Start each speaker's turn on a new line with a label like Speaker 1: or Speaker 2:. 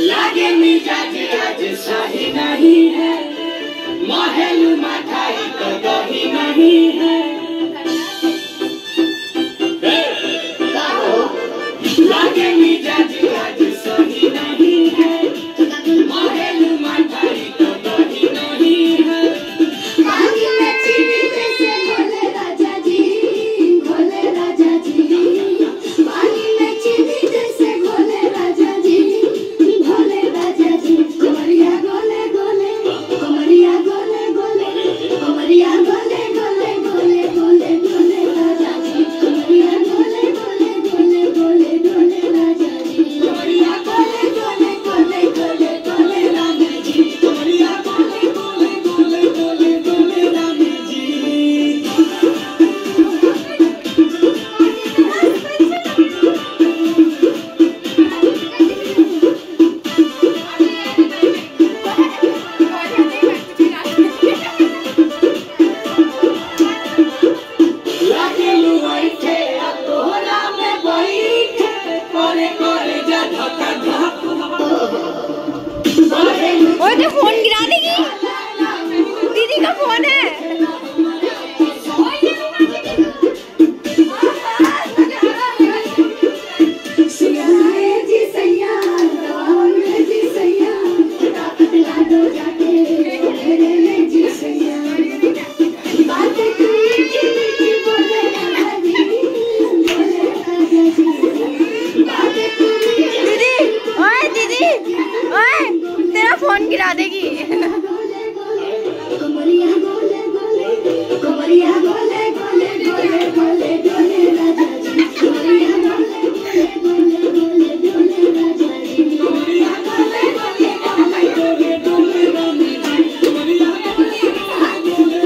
Speaker 1: लागे मिजाज आज सही नहीं है, महल मठाई तो दही नहीं है। लागे मिजाज आज सही नहीं है, महल मठाई तो दही नहीं है।
Speaker 2: पानी में चीनी जैसे घोले राजा जी, घोले राजा जी। पानी में चीनी जैसे घोले राजा जी, घोले राजा जी। कमरिया गोले गोले, कमरिया गोले गोले, कमरिया गोले गोले गोले गोले गोले राजा जी। कमरिया गोले गोले गोले गोले गोले राजा जी। कमरिया गोले गोले गोले गोले गोले राजा जी।
Speaker 1: कमरिया गोले गोले गोले गोले गोले रानी जी। लागे लुआइठे आ तोहरा में बैठे, करे करे जा धक्का धक।
Speaker 3: ओए तो फोन गिरा